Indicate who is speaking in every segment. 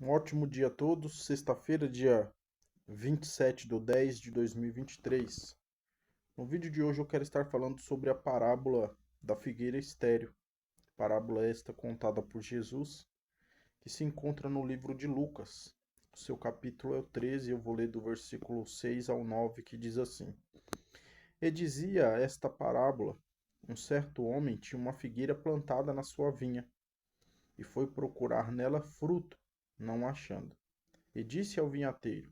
Speaker 1: Um ótimo dia a todos. Sexta-feira, dia 27/10/2023. No vídeo de hoje eu quero estar falando sobre a parábola da figueira estéril. Parábola esta contada por Jesus, que se encontra no livro de Lucas. O seu capítulo é o 13, eu vou ler do versículo 6 ao 9, que diz assim: E dizia esta parábola: Um certo homem tinha uma figueira plantada na sua vinha, e foi procurar nela fruto, não achando. E disse ao vinhateiro: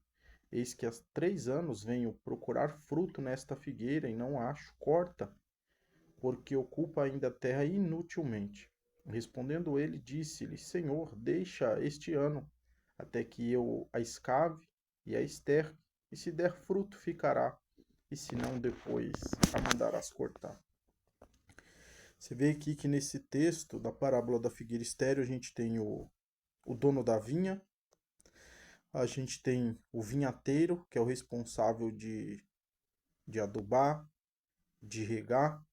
Speaker 1: Eis que há 3 anos venho procurar fruto nesta figueira e não acho. Corta, porque ocupa ainda a terra inutilmente. Respondendo ele, disse-lhe: Senhor, deixa este ano, até que eu a escave e a esterque, e se der fruto ficará, e se não, depois a mandarás cortar. Você vê aqui que nesse texto da parábola da figueira estéril a gente tem o dono da vinha. A gente tem o vinhateiro, que é o responsável de adubar, de regar.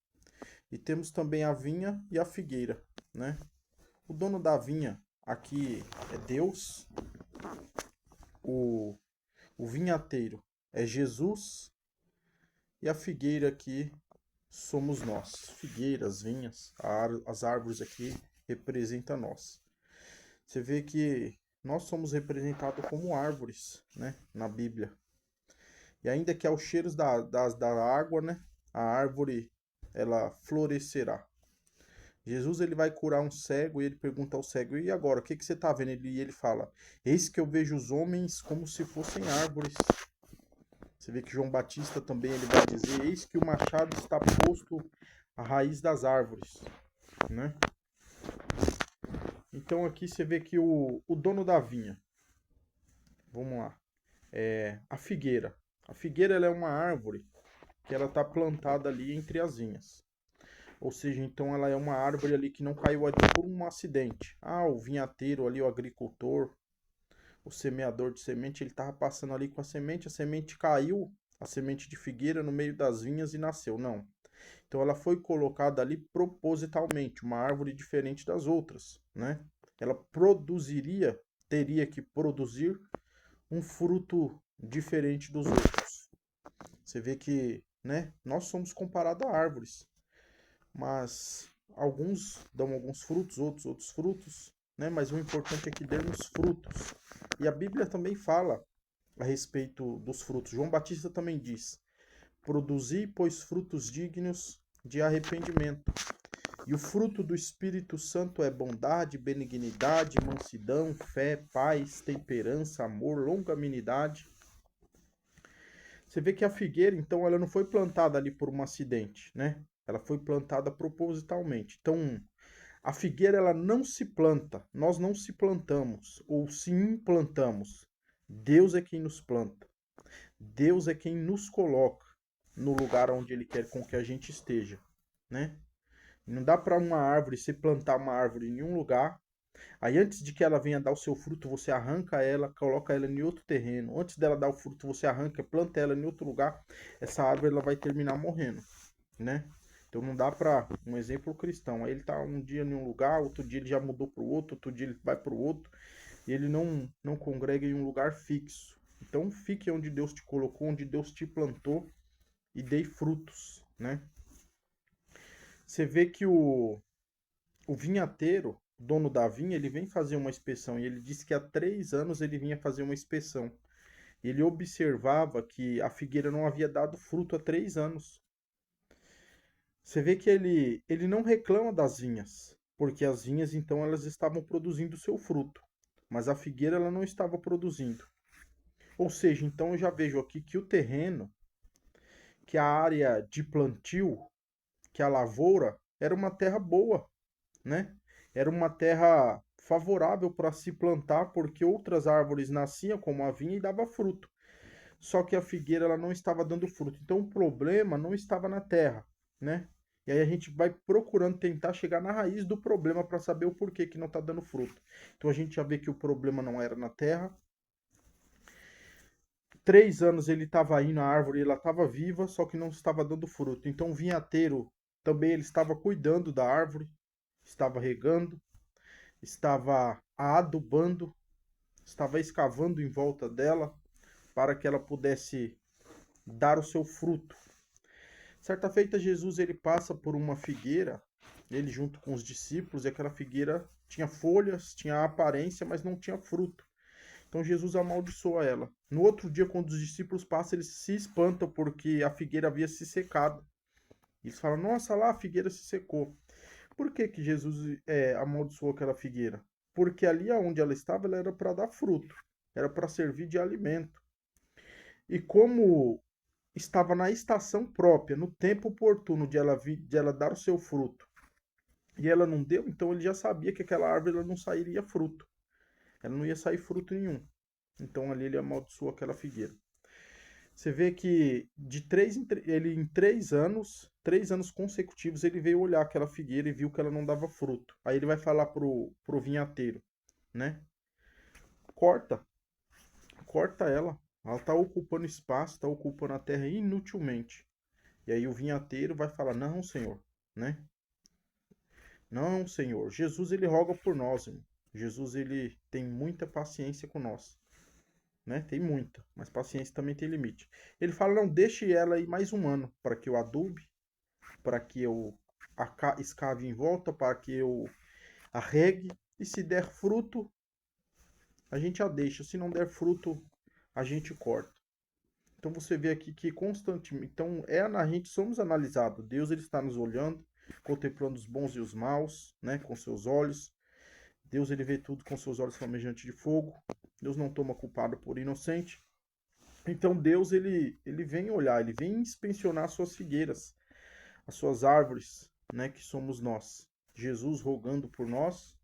Speaker 1: E temos também a vinha e a figueira, né? O dono da vinha aqui é Deus. O, o vinhateiro é Jesus. E a figueira aqui somos nós. Figueiras, vinhas, as árvores aqui representam nós. Você vê que nós somos representados como árvores, né? Na Bíblia. E ainda que aos cheiros da água, né, a árvore ela florescerá. Jesus ele vai curar um cego e ele pergunta ao cego: E agora, o que você está vendo? E ele fala: Eis que eu vejo os homens como se fossem árvores. Você vê que João Batista também ele vai dizer: Eis que o machado está posto à raiz das árvores, né? Então aqui você vê que o dono da vinha, vamos lá, é a figueira. A figueira ela é uma árvore que ela está plantada ali entre as vinhas. Ou seja, então ela é uma árvore ali que não caiu ali por um acidente. Ah, o vinhateiro ali, o agricultor, o semeador de semente, ele estava passando ali com a semente caiu, a semente de figueira no meio das vinhas e nasceu. Não. Então ela foi colocada ali propositalmente, uma árvore diferente das outras, né? Ela teria que produzir um fruto diferente dos outros. Você vê que, né, nós somos comparados a árvores, mas alguns dão alguns frutos, outros frutos, né? Mas o importante é que demos frutos. E a Bíblia também fala a respeito dos frutos. João Batista também diz: Produzi, pois, frutos dignos de arrependimento. E o fruto do Espírito Santo é bondade, benignidade, mansidão, fé, paz, temperança, amor, longanimidade. Você vê que a figueira, então, ela não foi plantada ali por um acidente, né? Ela foi plantada propositalmente. Então, a figueira, ela não se planta, nós não se plantamos, ou se implantamos. Deus é quem nos planta. Deus é quem nos coloca no lugar onde Ele quer com que a gente esteja, né? Não dá para uma árvore, você plantar uma árvore em um lugar, aí antes de que ela venha dar o seu fruto, você arranca ela, coloca ela em outro terreno. Antes dela dar o fruto, você arranca, planta ela em outro lugar. Essa árvore ela vai terminar morrendo, né? Então não dá para um exemplo cristão. Aí ele tá um dia em um lugar, outro dia ele já mudou para o outro dia ele vai para o outro, e ele não congrega em um lugar fixo. Então fique onde Deus te colocou, onde Deus te plantou e dê frutos, né? Você vê que o vinhateiro, dono da vinha, ele vem fazer uma inspeção e ele disse que há 3 anos ele vinha fazer uma inspeção. Ele observava que a figueira não havia dado fruto há 3 anos. Você vê que ele não reclama das vinhas, porque as vinhas então elas estavam produzindo seu fruto, mas a figueira ela não estava produzindo. Ou seja, então eu já vejo aqui que o terreno, que a área de plantio, que a lavoura era uma terra boa, né? Era uma terra favorável para se plantar, porque outras árvores nasciam, como a vinha, e dava fruto. Só que a figueira ela não estava dando fruto. Então o problema não estava na terra, né? E aí a gente vai procurando tentar chegar na raiz do problema para saber o porquê que não está dando fruto. Então a gente já vê que o problema não era na terra. 3 anos ele estava indo, a árvore ela estava viva, só que não estava dando fruto. Então o vinhateiro também ele estava cuidando da árvore, estava regando, estava adubando, estava escavando em volta dela para que ela pudesse dar o seu fruto. Certa feita, Jesus ele passa por uma figueira, ele junto com os discípulos, e aquela figueira tinha folhas, tinha aparência, mas não tinha fruto. Então Jesus amaldiçoa ela. No outro dia, quando os discípulos passam, eles se espantam porque a figueira havia se secado. Eles falam: Nossa, lá a figueira se secou. Por que que Jesus amaldiçoou aquela figueira? Porque ali onde ela estava, ela era para dar fruto, era para servir de alimento. E como estava na estação própria, no tempo oportuno de ela dar o seu fruto, e ela não deu, então ele já sabia que aquela árvore ela não sairia fruto. Ela não ia sair fruto nenhum. Então ali ele amaldiçoou aquela figueira. Você vê que ele em 3 anos consecutivos, ele veio olhar aquela figueira e viu que ela não dava fruto. Aí ele vai falar pro vinhateiro, né? Corta, corta ela. Ela está ocupando espaço, está ocupando a terra inutilmente. E aí o vinhateiro vai falar: Não, Senhor, né? Não, Senhor. Jesus ele roga por nós, irmão. Jesus ele tem muita paciência com nós, né? Tem muita, mas paciência também tem limite. Ele fala: Não, deixe ela aí mais um ano para que eu adube, para que eu escave em volta, para que eu arregue, e se der fruto, a gente a deixa. Se não der fruto, a gente corta. Então você vê aqui que constantemente, então a gente somos analisados. Deus ele está nos olhando, contemplando os bons e os maus, né, com seus olhos. Deus ele vê tudo com seus olhos flamejantes de fogo. Deus não toma culpado por inocente. Então Deus ele vem olhar, ele vem inspecionar as suas figueiras, as suas árvores, né, que somos nós. Jesus rogando por nós.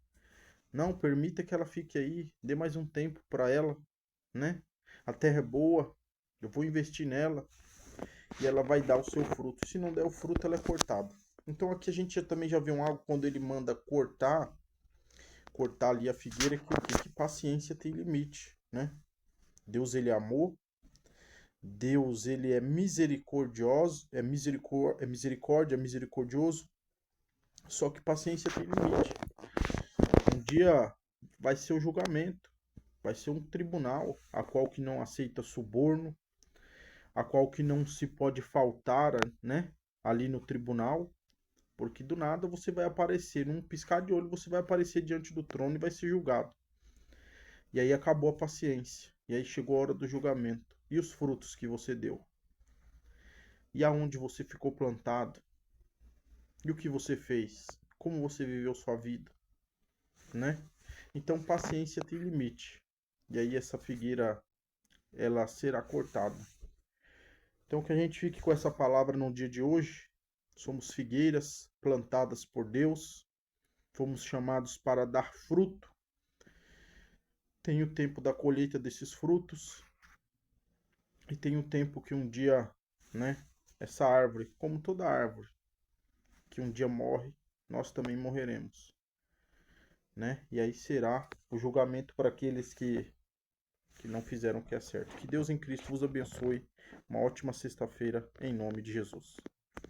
Speaker 1: Não permita que ela fique aí, dê mais um tempo para ela, né? A terra é boa, eu vou investir nela e ela vai dar o seu fruto. Se não der o fruto, ela é cortada. Então aqui a gente também já viu algo quando ele manda cortar ali a figueira, que paciência tem limite, né? Deus ele é amor, Deus ele é misericordioso, é misericórdia, é misericordioso, só que paciência tem limite. Um dia vai ser o julgamento, vai ser um tribunal, a qual que não aceita suborno, a qual que não se pode faltar, né, ali no tribunal, porque do nada você vai aparecer, num piscar de olho você vai aparecer diante do trono e vai ser julgado. E aí acabou a paciência, e aí chegou a hora do julgamento. E os frutos que você deu? E aonde você ficou plantado? E o que você fez? Como você viveu sua vida, né? Então paciência tem limite. E aí essa figueira ela será cortada. Então que a gente fique com essa palavra no dia de hoje. Somos figueiras plantadas por Deus. Fomos chamados para dar fruto. Tem o tempo da colheita desses frutos. E tem o tempo que um dia, né, essa árvore, como toda árvore, que um dia morre, nós também morreremos, né? E aí será o julgamento para aqueles que não fizeram o que é certo. Que Deus em Cristo vos abençoe. Uma ótima sexta-feira, em nome de Jesus.